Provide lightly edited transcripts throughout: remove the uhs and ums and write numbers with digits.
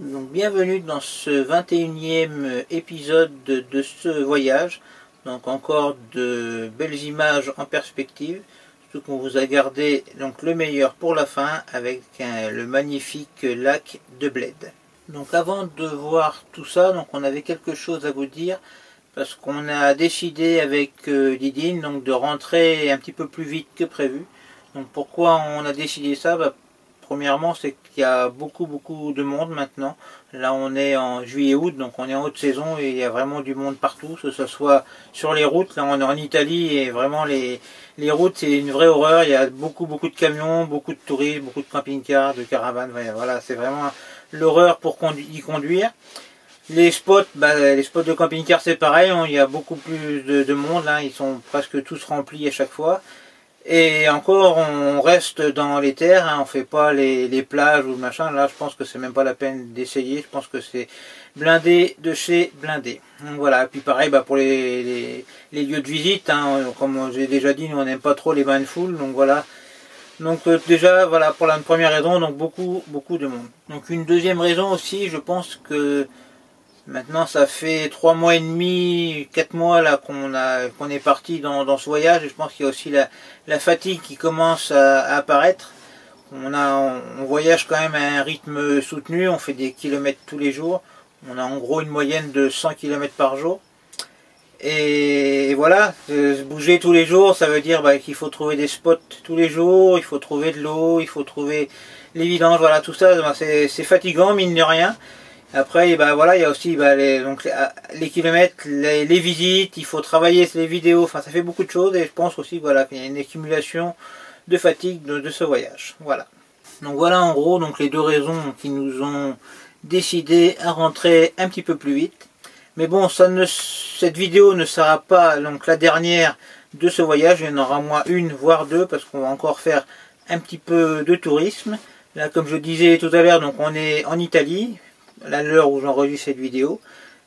Donc, bienvenue dans ce 21e épisode de ce voyage. Donc encore de belles images en perspective. Surtout qu'on vous a gardé donc le meilleur pour la fin avec le magnifique lac de Bled. Donc avant de voir tout ça, donc on avait quelque chose à vous dire parce qu'on a décidé avec Didine donc de rentrer un petit peu plus vite que prévu. Donc pourquoi on a décidé ça? Premièrement, c'est qu'il y a beaucoup de monde maintenant. Là, on est en juillet-août, donc on est en haute saison et il y a vraiment du monde partout, que ce soit sur les routes. Là, on est en Italie et vraiment les routes, c'est une vraie horreur. Il y a beaucoup de camions, beaucoup de touristes, beaucoup de camping-cars, de caravanes. Voilà, c'est vraiment l'horreur pour y conduire. Les spots de camping-car, c'est pareil. Il y a beaucoup plus de monde. Là, ils sont presque tous remplis à chaque fois. Et encore, on reste dans les terres, hein, on fait pas les plages ou machin. Là, je pense que c'est même pas la peine d'essayer. Je pense que c'est blindé de chez blindé. Donc voilà. Et puis pareil, pour les lieux de visite, hein, comme j'ai déjà dit, nous on n'aime pas trop les bains de foule. Donc voilà. Donc déjà, voilà pour la première raison. Donc beaucoup de monde. Donc une deuxième raison aussi, je pense que maintenant, ça fait 3 mois et demi, 4 mois là qu'on est parti dans ce voyage. Et je pense qu'il y a aussi la fatigue qui commence à apparaître. On voyage quand même à un rythme soutenu. On fait des kilomètres tous les jours. On a en gros une moyenne de 100 km par jour. Et voilà, bouger tous les jours, ça veut dire qu'il faut trouver des spots tous les jours. Il faut trouver de l'eau, il faut trouver les vidanges. Voilà, tout ça, c'est fatigant, mine de rien. Après, voilà, il y a aussi les kilomètres, les visites, il faut travailler les vidéos, enfin ça fait beaucoup de choses et je pense aussi voilà, qu'il y a une accumulation de fatigue de ce voyage. Voilà. Donc voilà en gros donc les deux raisons qui nous ont décidé à rentrer un petit peu plus vite. Mais bon, cette vidéo ne sera pas donc la dernière de ce voyage, il y en aura au moins une voire deux parce qu'on va encore faire un petit peu de tourisme. Là comme je disais tout à l'heure, donc on est en Italie. À l'heure où j'enregistre cette vidéo,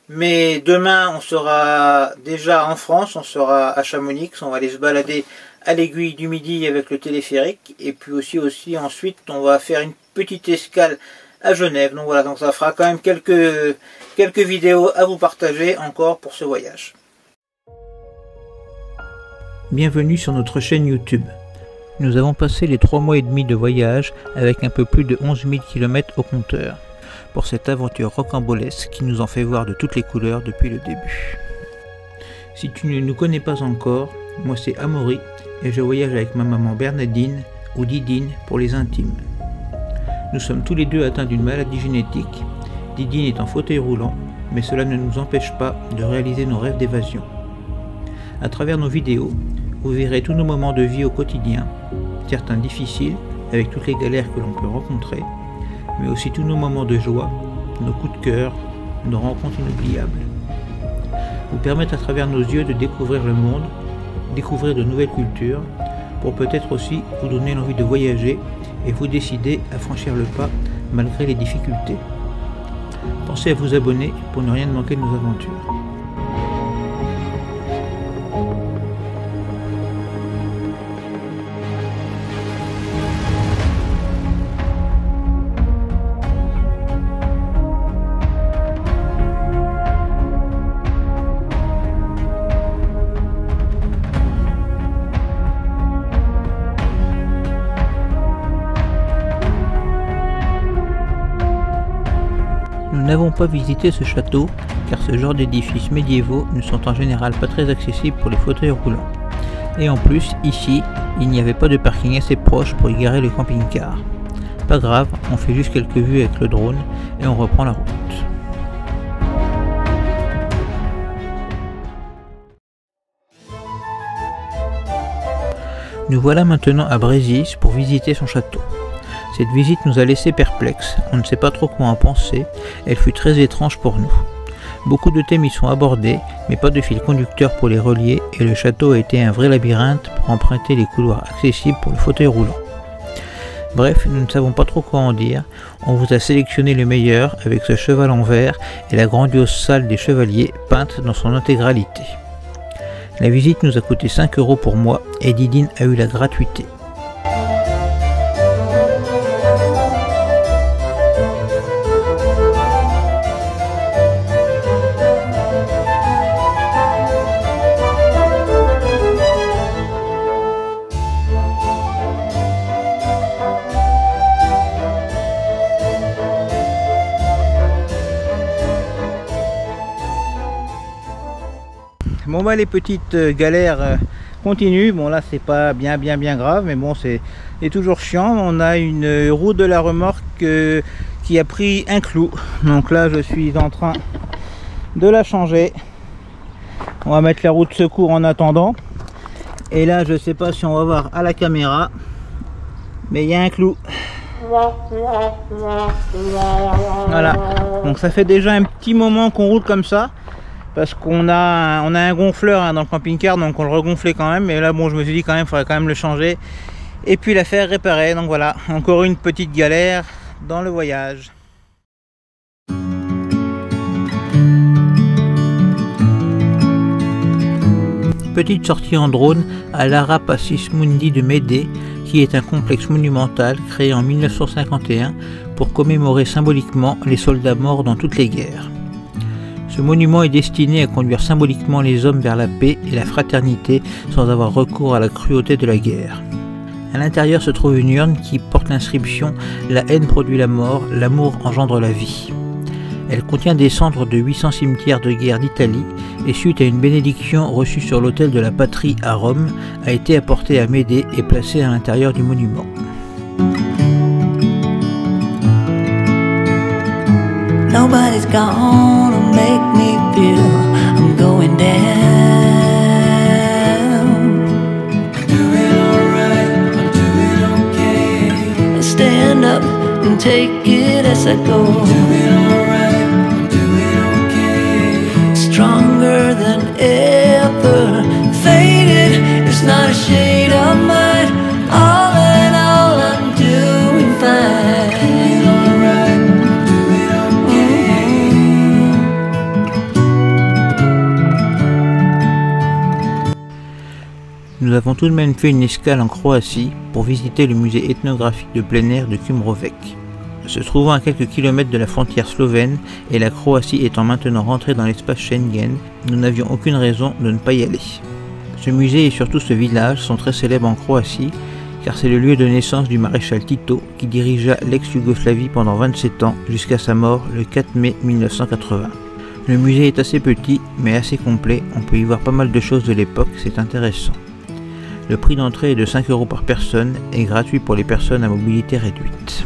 mais demain on sera déjà en France, on sera à Chamonix, on va aller se balader à l'Aiguille du Midi avec le téléphérique et puis aussi ensuite on va faire une petite escale à Genève. Donc voilà, donc ça fera quand même quelques vidéos à vous partager encore pour ce voyage. Bienvenue sur notre chaîne YouTube. Nous avons passé les 3 mois et demi de voyage avec un peu plus de 11 000 km au compteur pour cette aventure rocambolesque qui nous en fait voir de toutes les couleurs depuis le début. Si tu ne nous connais pas encore, moi c'est Amaury et je voyage avec ma maman Bernadine ou Didine pour les intimes. Nous sommes tous les deux atteints d'une maladie génétique. Didine est en fauteuil roulant, mais cela ne nous empêche pas de réaliser nos rêves d'évasion. À travers nos vidéos, vous verrez tous nos moments de vie au quotidien, certains difficiles avec toutes les galères que l'on peut rencontrer, mais aussi tous nos moments de joie, nos coups de cœur, nos rencontres inoubliables. Vous permettre à travers nos yeux de découvrir le monde, découvrir de nouvelles cultures, pour peut-être aussi vous donner l'envie de voyager et vous décider à franchir le pas malgré les difficultés. Pensez à vous abonner pour ne rien manquer de nos aventures. Nous n'avons pas visité ce château car ce genre d'édifices médiévaux ne sont en général pas très accessibles pour les fauteuils roulants. Et en plus, ici, il n'y avait pas de parking assez proche pour y garer le camping-car. Pas grave, on fait juste quelques vues avec le drone et on reprend la route. Nous voilà maintenant à Brésis pour visiter son château. Cette visite nous a laissé perplexes, on ne sait pas trop quoi en penser, elle fut très étrange pour nous. Beaucoup de thèmes y sont abordés, mais pas de fil conducteur pour les relier et le château a été un vrai labyrinthe pour emprunter les couloirs accessibles pour le fauteuil roulant. Bref, nous ne savons pas trop quoi en dire, on vous a sélectionné le meilleur avec ce cheval en verre et la grandiose salle des chevaliers peinte dans son intégralité. La visite nous a coûté 5 € pour moi et Didine a eu la gratuité. Bon bah les petites galères continuent. Bon là c'est pas bien grave, mais bon c'est toujours chiant. On a une roue de la remorque qui a pris un clou. Donc là je suis en train de la changer. On va mettre la roue de secours en attendant. Et là je sais pas si on va voir à la caméra, mais il y a un clou. Voilà, donc ça fait déjà un petit moment qu'on roule comme ça, parce qu'on a un gonfleur dans le camping-car, donc on le regonflait quand même, mais là bon je me suis dit quand même il faudrait quand même le changer et puis la faire réparer. Donc voilà, encore une petite galère dans le voyage. Petite sortie en drone à l'Ara Pacis Mundi de Médée, qui est un complexe monumental créé en 1951 pour commémorer symboliquement les soldats morts dans toutes les guerres. Ce monument est destiné à conduire symboliquement les hommes vers la paix et la fraternité sans avoir recours à la cruauté de la guerre. À l'intérieur se trouve une urne qui porte l'inscription « La haine produit la mort, l'amour engendre la vie ». Elle contient des cendres de 800 cimetières de guerre d'Italie et suite à une bénédiction reçue sur l'autel de la patrie à Rome, a été apportée à Médée et placée à l'intérieur du monument. Nobody's gonna make me feel I'm going down. I'm doing alright, I'm doing okay. I stand up and take it as I go. I'm doing alright, I'm doing okay. Stronger than ever, faded, it's not a shade of mine. All in all, I'm doing fine. Doing alright, I'm doing okay. Nous avons tout de même fait une escale en Croatie pour visiter le musée ethnographique de plein air de Kumrovec. Se trouvant à quelques kilomètres de la frontière slovène et la Croatie étant maintenant rentrée dans l'espace Schengen, nous n'avions aucune raison de ne pas y aller. Ce musée et surtout ce village sont très célèbres en Croatie car c'est le lieu de naissance du maréchal Tito qui dirigea l'ex-Yougoslavie pendant 27 ans jusqu'à sa mort le 4 mai 1980. Le musée est assez petit mais assez complet, on peut y voir pas mal de choses de l'époque, c'est intéressant. Le prix d'entrée est de 5 € par personne et gratuit pour les personnes à mobilité réduite.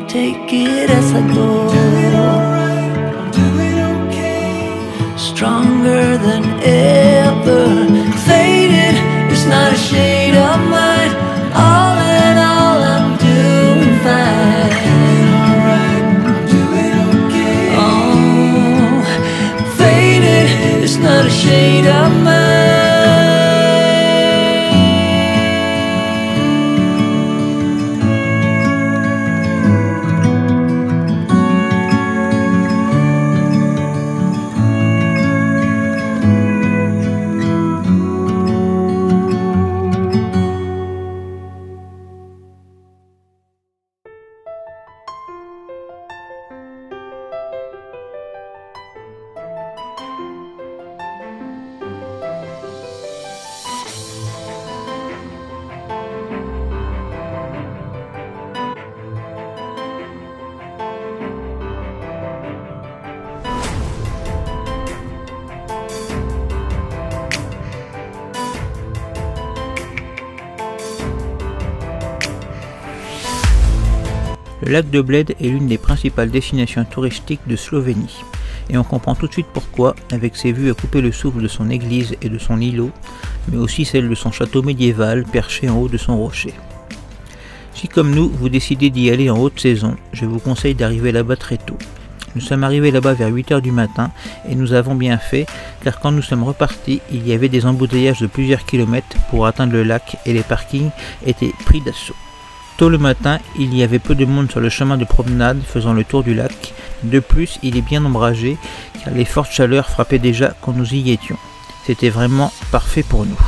Take it as I go. Doing alright, I'm doing okay. Stronger than ever, faded, it's not a shade of mine. All in all, I'm doing fine. Doing alright, I'm doing okay. Oh, faded, it's not a shade of mine. Le lac de Bled est l'une des principales destinations touristiques de Slovénie, et on comprend tout de suite pourquoi, avec ses vues à couper le souffle de son église et de son îlot, mais aussi celle de son château médiéval perché en haut de son rocher. Si comme nous, vous décidez d'y aller en haute saison, je vous conseille d'arriver là-bas très tôt. Nous sommes arrivés là-bas vers 8 h du matin et nous avons bien fait, car quand nous sommes repartis, il y avait des embouteillages de plusieurs kilomètres pour atteindre le lac et les parkings étaient pris d'assaut. Tôt le matin, il y avait peu de monde sur le chemin de promenade faisant le tour du lac. De plus, il est bien ombragé car les fortes chaleurs frappaient déjà quand nous y étions. C'était vraiment parfait pour nous.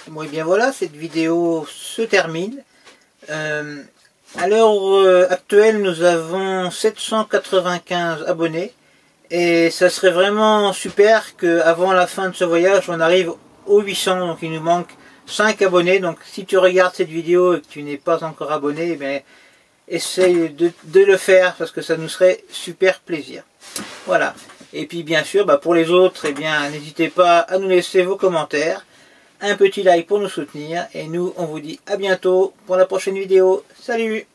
Bon, et bien voilà, cette vidéo se termine. À l'heure actuelle, nous avons 795 abonnés et ça serait vraiment super qu'avant la fin de ce voyage, on arrive aux 800. Donc il nous manque 5 abonnés. Donc si tu regardes cette vidéo et que tu n'es pas encore abonné, eh bien, essaye de le faire parce que ça nous serait super plaisir. Voilà. Et puis bien sûr, pour les autres, eh bien, n'hésitez pas à nous laisser vos commentaires. Un petit like pour nous soutenir et nous on vous dit à bientôt pour la prochaine vidéo. Salut!